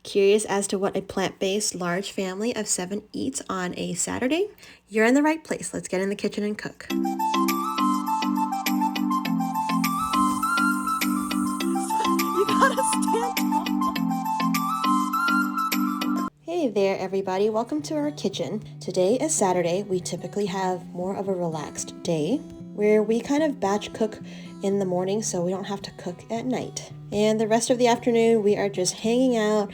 Curious as to what a plant-based large family of 7 eats on a Saturday? You're in the right place. Let's get in the kitchen and cook. You gotta stand tall. Hey there, everybody. Welcome to our kitchen. Today is Saturday. We typically have more of a relaxed day where we kind of batch cook in the morning so we don't have to cook at night. And the rest of the afternoon, we are just hanging out,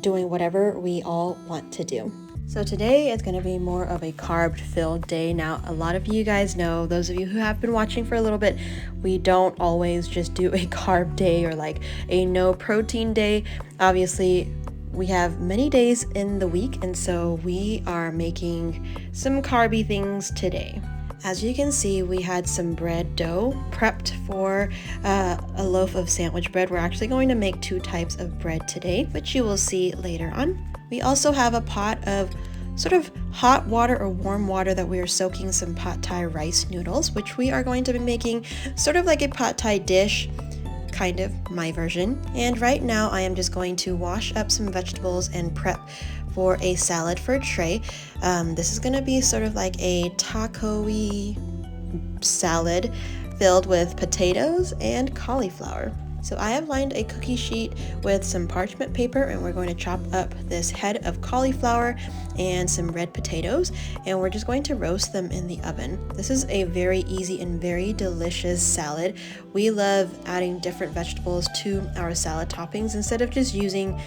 doing whatever we all want to do. So today is going to be more of a carb-filled day. Now, a lot of you guys know, those of you who have been watching for a little bit, we don't always just do a carb day or like a no protein day. Obviously, we have many days in the week, and so we are making some carby things today. As you can see, we had some bread dough prepped for a loaf of sandwich bread. We're actually going to make 2 types of bread today, which you will see later on. We also have a pot of sort of hot water or warm water that we are soaking some pad thai rice noodles, which we are going to be making sort of like a pad thai dish, kind of my version. And right now I am just going to wash up some vegetables and prep for a salad for Trey. This is going to be sort of like a taco-y salad filled with potatoes and cauliflower. So I have lined a cookie sheet with some parchment paper, and we're going to chop up this head of cauliflower and some red potatoes, and we're just going to roast them in the oven. This is a very easy and very delicious salad. We love adding different vegetables to our salad toppings instead of just using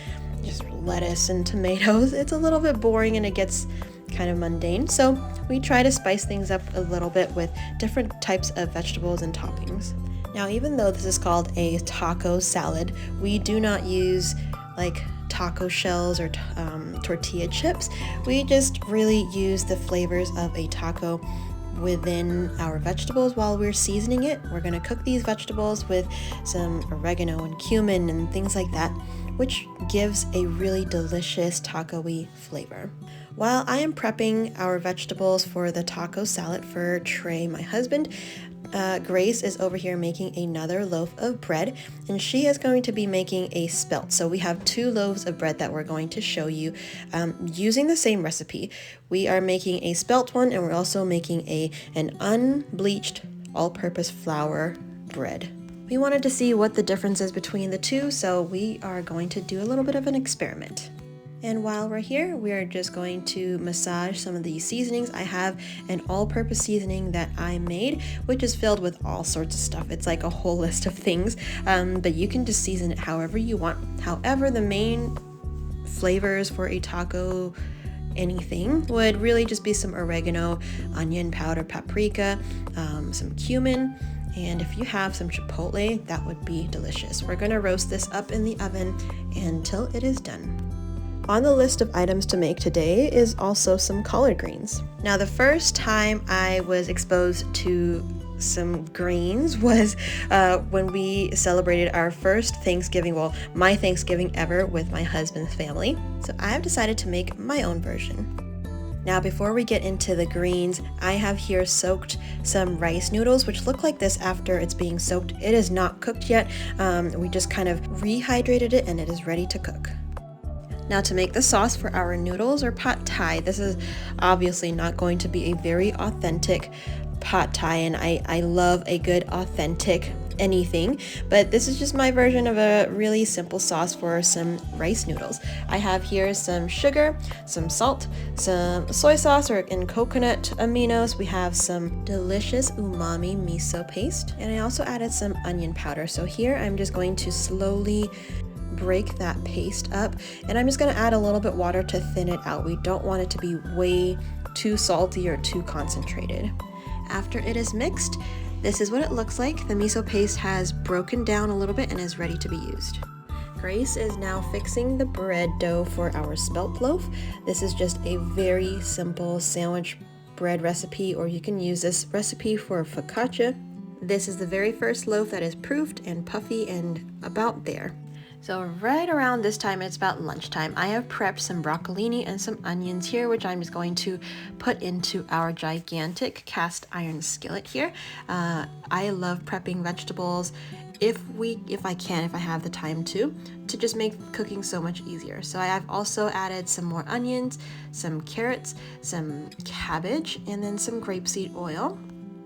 lettuce and tomatoes. It's a little bit boring and it gets kind of mundane, so we try to spice things up a little bit with different types of vegetables and toppings. Now, even though this is called a taco salad, we do not use like taco shells or tortilla chips. We just really use the flavors of a taco within our vegetables while we're seasoning it. We're going to cook these vegetables with some oregano and cumin and things like that, which gives a really delicious taco-y flavor. While I am prepping our vegetables for the taco salad for Trey, my husband, Grace is over here making another loaf of bread, and she is going to be making a spelt. So we have 2 loaves of bread that we're going to show you using the same recipe. We are making a spelt one, and we're also making an unbleached all-purpose flour bread. We wanted to see what the difference is between the two, so we are going to do a little bit of an experiment. And while we're here, we are just going to massage some of these seasonings. I have an all-purpose seasoning that I made, which is filled with all sorts of stuff. It's like a whole list of things, but you can just season it however you want. However, the main flavors for a taco anything would really just be some oregano, onion powder, paprika, some cumin, and if you have some chipotle, that would be delicious. We're going to roast this up in the oven until it is done. On the list of items to make today is also some collard greens. Now, the first time I was exposed to some greens was when we celebrated our first Thanksgiving, well, my Thanksgiving ever with my husband's family. So I have decided to make my own version. Now, before we get into the greens, I have here soaked some rice noodles, which look like this after it's being soaked. It is not cooked yet. We just kind of rehydrated it and it is ready to cook. Now, to make the sauce for our noodles or pad thai, this is obviously not going to be a very authentic pad thai, and I love a good authentic anything, but this is just my version of a really simple sauce for some rice noodles. I have here some sugar, some salt, some soy sauce and coconut aminos. We have some delicious umami miso paste, and I also added some onion powder. So here I'm just going to slowly break that paste up, and I'm just going to add a little bit water to thin it out. We don't want it to be way too salty or too concentrated. After it is mixed, this is what it looks like. The miso paste has broken down a little bit and is ready to be used. Grace is now fixing the bread dough for our spelt loaf. This is just a very simple sandwich bread recipe, or you can use this recipe for focaccia. This is the very first loaf that is proofed and puffy and about there. So right around this time, it's about lunchtime, I have prepped some broccolini and some onions here, which I'm just going to put into our gigantic cast iron skillet here. I love prepping vegetables if I have the time to just make cooking so much easier. So I have also added some more onions, some carrots, some cabbage, and then some grapeseed oil.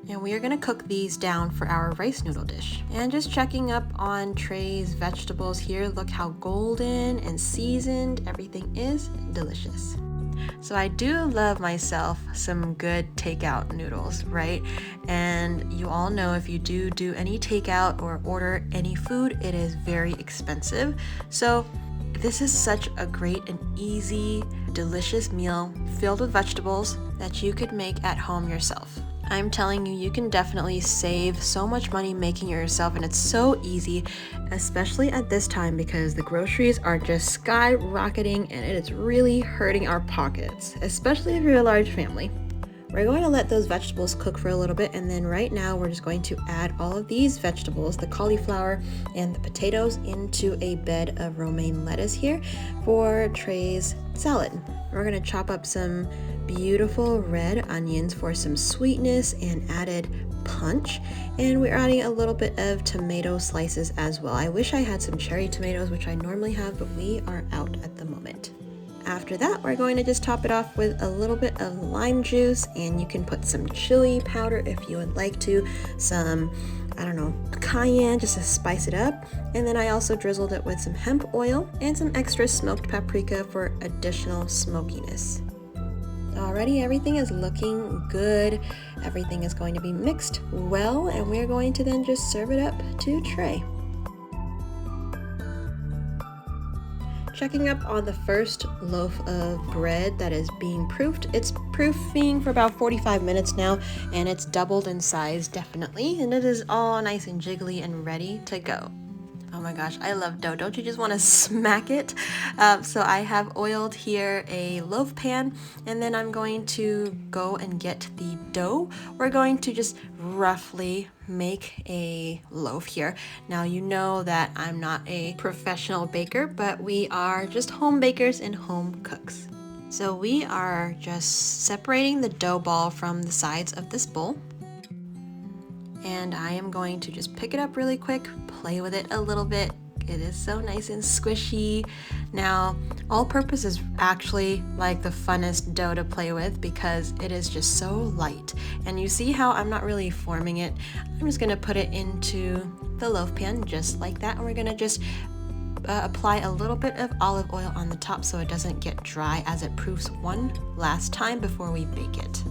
And we are going to cook these down for our rice noodle dish. And just checking up on Trey's vegetables here. Look how golden and seasoned everything is. Delicious. So I do love myself some good takeout noodles, right? And you all know if you do any takeout or order any food, it is very expensive. So this is such a great and easy, delicious meal filled with vegetables that you could make at home yourself. I'm telling you, you can definitely save so much money making it yourself, and it's so easy, especially at this time because the groceries are just skyrocketing and it is really hurting our pockets, especially if you're a large family. We're going to let those vegetables cook for a little bit, and then right now we're just going to add all of these vegetables, the cauliflower and the potatoes, into a bed of romaine lettuce here for Trey's salad. We're going to chop up some beautiful red onions for some sweetness and added punch, and we're adding a little bit of tomato slices as well. I wish I had some cherry tomatoes, which I normally have, but we are out at the moment. After that, we're going to just top it off with a little bit of lime juice, and you can put some chili powder if you would like to, some, I don't know, cayenne just to spice it up. And then I also drizzled it with some hemp oil and some extra smoked paprika for additional smokiness. Already everything is looking good. Everything is going to be mixed well, and we're going to then just serve it up to Trey. Checking up on the first loaf of bread that is being proofed. It's proofing for about 45 minutes now, and it's doubled in size definitely, and it is all nice and jiggly and ready to go. Oh my gosh, I love dough. Don't you just want to smack it? So I have oiled here a loaf pan, and then I'm going to go and get the dough. We're going to just roughly make a loaf here. Now you know that I'm not a professional baker, but we are just home bakers and home cooks. So we are just separating the dough ball from the sides of this bowl. And I am going to just pick it up really quick, play with it a little bit. It is so nice and squishy. Now, all-purpose is actually like the funnest dough to play with because it is just so light. And you see how I'm not really forming it. I'm just gonna put it into the loaf pan just like that, and we're gonna just apply a little bit of olive oil on the top so it doesn't get dry as it proofs one last time before we bake it.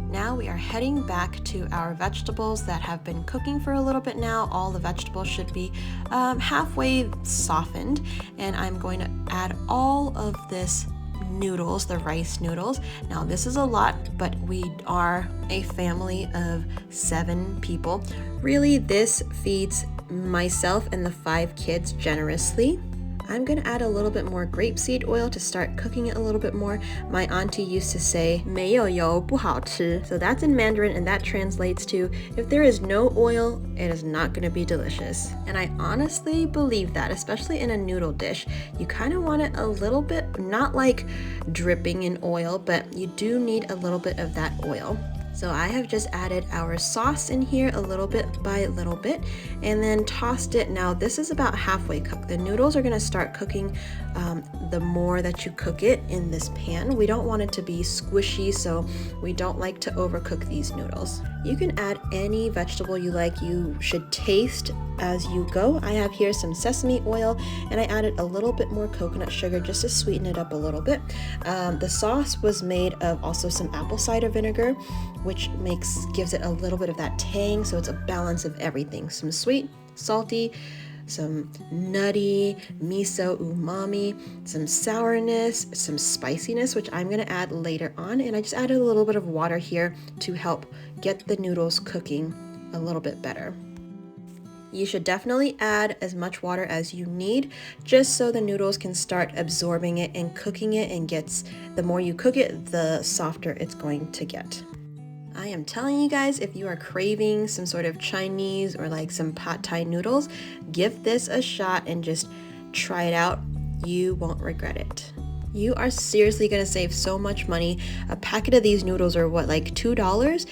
Now we are heading back to our vegetables that have been cooking for a little bit now. All the vegetables should be halfway softened, and I'm going to add all of this noodles, the rice noodles. Now this is a lot, but we are a family of 7 people. Really, this feeds myself and the 5 kids generously. I'm gonna add a little bit more grapeseed oil to start cooking it a little bit more. My auntie used to say, 没有油不好吃. So that's in Mandarin, and that translates to, if there is no oil, it is not gonna be delicious. And I honestly believe that, especially in a noodle dish. You kind of want it a little bit, not like dripping in oil, but you do need a little bit of that oil. So I have just added our sauce in here a little bit by little bit, and then tossed it. Now this is about halfway cooked. The noodles are gonna start cooking the more that you cook it in this pan. We don't want it to be squishy, so we don't like to overcook these noodles. You can add any vegetable you like. You should taste as you go. I have here some sesame oil, and I added a little bit more coconut sugar just to sweeten it up a little bit. The sauce was made of also some apple cider vinegar, which gives it a little bit of that tang, so it's a balance of everything. Some sweet, salty, some nutty, miso umami, some sourness, some spiciness, which I'm gonna add later on, and I just added a little bit of water here to help get the noodles cooking a little bit better. You should definitely add as much water as you need, just so the noodles can start absorbing it and cooking it, and the more you cook it, the softer it's going to get. I am telling you guys, if you are craving some sort of Chinese or like some pad thai noodles, give this a shot and just try it out. You won't regret it. You are seriously gonna save so much money. A packet of these noodles are what, like $2?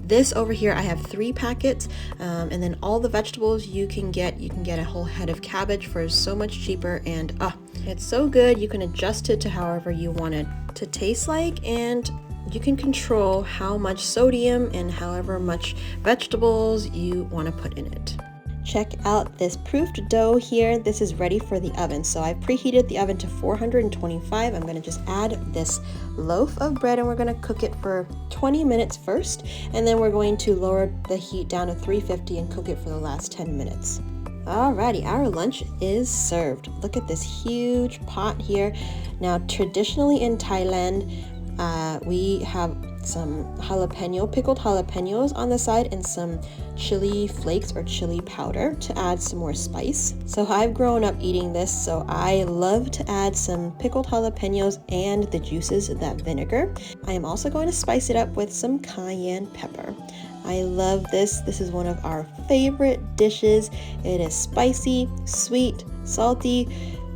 This over here, I have 3 packets, and then all the vegetables you can get a whole head of cabbage for so much cheaper, and it's so good. You can adjust it to however you want it to taste like, and you can control how much sodium and however much vegetables you want to put in it. Check out this proofed dough here. This is ready for the oven. So I've preheated the oven to 425. I'm going to just add this loaf of bread and we're going to cook it for 20 minutes first. And then we're going to lower the heat down to 350 and cook it for the last 10 minutes. Alrighty, our lunch is served. Look at this huge pot here. Now, traditionally in Thailand, we have some pickled jalapenos on the side and some chili flakes or chili powder to add some more spice. So I've grown up eating this, so I love to add some pickled jalapenos and the juices of that vinegar. I am also going to spice it up with some cayenne pepper. I love this. This is one of our favorite dishes. It is spicy, sweet, salty,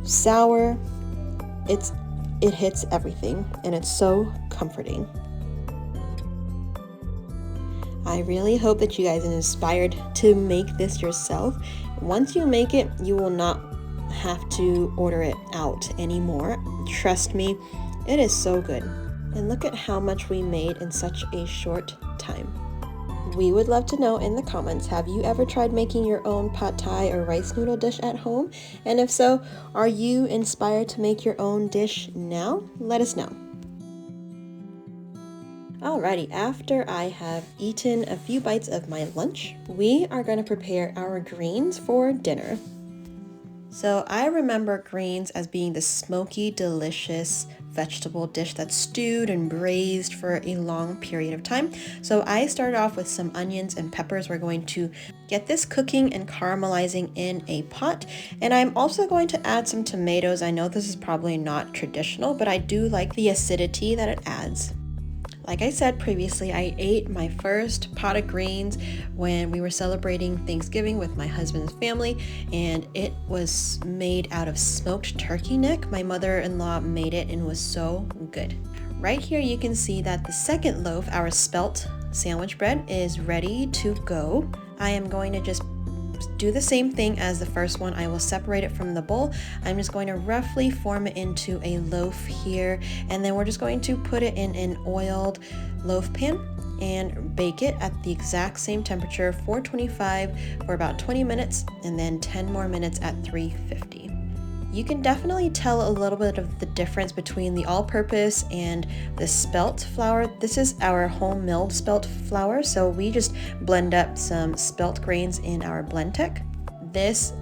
sour. It hits everything and it's so comforting. I really hope that you guys are inspired to make this yourself. Once you make it, you will not have to order it out anymore. Trust me, it is so good. And look at how much we made in such a short time. We would love to know in the comments, have you ever tried making your own pad thai or rice noodle dish at home? And if so, are you inspired to make your own dish now? Let us know. Alrighty, after I have eaten a few bites of my lunch, we are going to prepare our greens for dinner. So I remember greens as being the smoky, delicious vegetable dish that's stewed and braised for a long period of time. So I started off with some onions and peppers. We're going to get this cooking and caramelizing in a pot. And I'm also going to add some tomatoes. I know this is probably not traditional, but I do like the acidity that it adds. Like I said previously, I ate my first pot of greens when we were celebrating Thanksgiving with my husband's family, and it was made out of smoked turkey neck. My mother-in-law made it and was so good. Right here you can see that the second loaf, our spelt sandwich bread, is ready to go. I am going to just do the same thing as the first one. I will separate it from the bowl. I'm just going to roughly form it into a loaf here, and then we're just going to put it in an oiled loaf pan and bake it at the exact same temperature, 425, for about 20 minutes, and then 10 more minutes at 350. You can definitely tell a little bit of the difference between the all-purpose and the spelt flour. This is our home milled spelt flour, so we just blend up some spelt grains in our Blendtec. This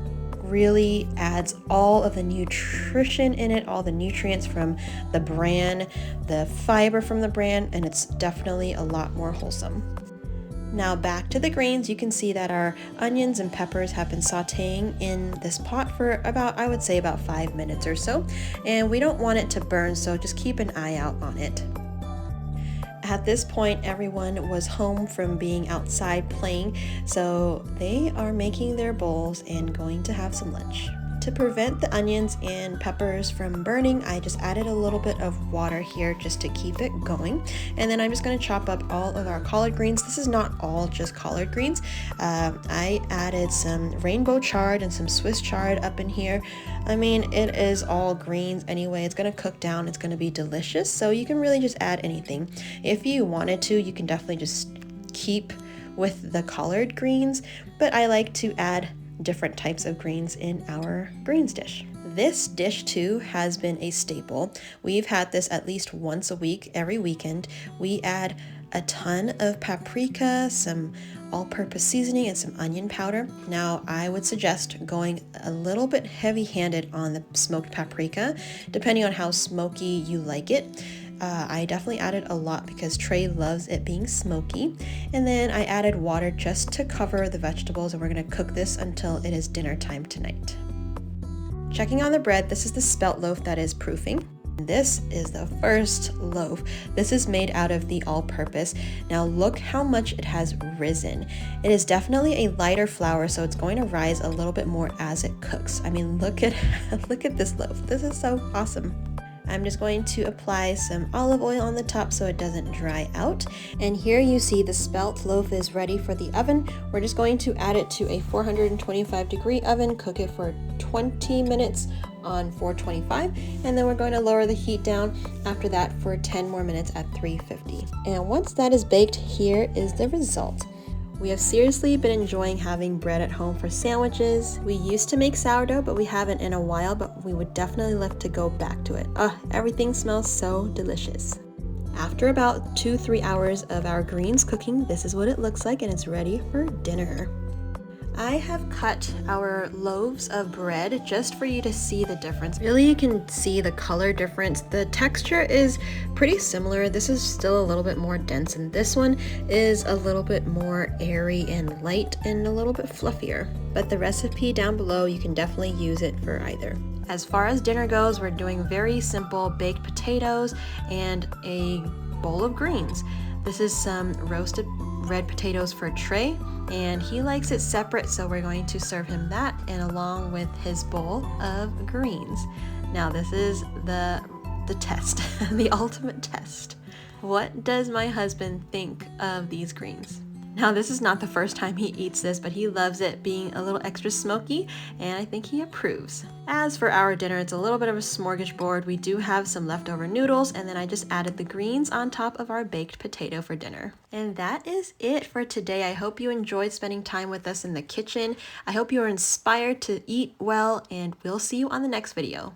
really adds all of the nutrition in it, all the nutrients from the bran, the fiber from the bran, and it's definitely a lot more wholesome. Now back to the greens, you can see that our onions and peppers have been sauteing in this pot for about, I would say about 5 minutes or so. And we don't want it to burn, so just keep an eye out on it. At this point, everyone was home from being outside playing, so they are making their bowls and going to have some lunch. To prevent the onions and peppers from burning, I just added a little bit of water here just to keep it going. And then I'm just going to chop up all of our collard greens. This is not all just collard greens. I added some rainbow chard and some Swiss chard up in here. I mean, it is all greens anyway. It's going to cook down. It's going to be delicious. So you can really just add anything. If you wanted to, you can definitely just keep with the collard greens, but I like to add different types of greens in our greens dish. This dish too has been a staple. We've had this at least once a week, every weekend. We add a ton of paprika, some all-purpose seasoning, and some onion powder. Now, I would suggest going a little bit heavy-handed on the smoked paprika, depending on how smoky you like it. I definitely added a lot because Trey loves it being smoky. And then I added water just to cover the vegetables, and we're going to cook this until it is dinner time tonight. Checking on the bread, this is the spelt loaf that is proofing. This is the first loaf. This is made out of the all-purpose. Now look how much it has risen. It is definitely a lighter flour, so it's going to rise a little bit more as it cooks. I mean, look at this loaf. This is so awesome. I'm just going to apply some olive oil on the top so it doesn't dry out. And here you see the spelt loaf is ready for the oven. We're just going to add it to a 425-degree oven, cook it for 20 minutes on 425, and then we're going to lower the heat down after that for 10 more minutes at 350. And once that is baked, here is the result. We have seriously been enjoying having bread at home for sandwiches. We used to make sourdough, but we haven't in a while, but we would definitely love to go back to it. Everything smells so delicious. After about 2-3 hours of our greens cooking, this is what it looks like, and it's ready for dinner. I have cut our loaves of bread just for you to see the difference. Really, you can see the color difference. The texture is pretty similar. This is still a little bit more dense, and this one is a little bit more airy and light and a little bit fluffier. But the recipe down below, you can definitely use it for either. As far as dinner goes, we're doing very simple baked potatoes and a bowl of greens. This is some roasted red potatoes for Trey, and he likes it separate, so we're going to serve him that and along with his bowl of greens. Now this is the test, the ultimate test. What does my husband think of these greens? Now this is not the first time he eats this, but he loves it being a little extra smoky, and I think he approves. As for our dinner, it's a little bit of a smorgasbord. We do have some leftover noodles, and then I just added the greens on top of our baked potato for dinner. And that is it for today. I hope you enjoyed spending time with us in the kitchen. I hope you are inspired to eat well, and we'll see you on the next video.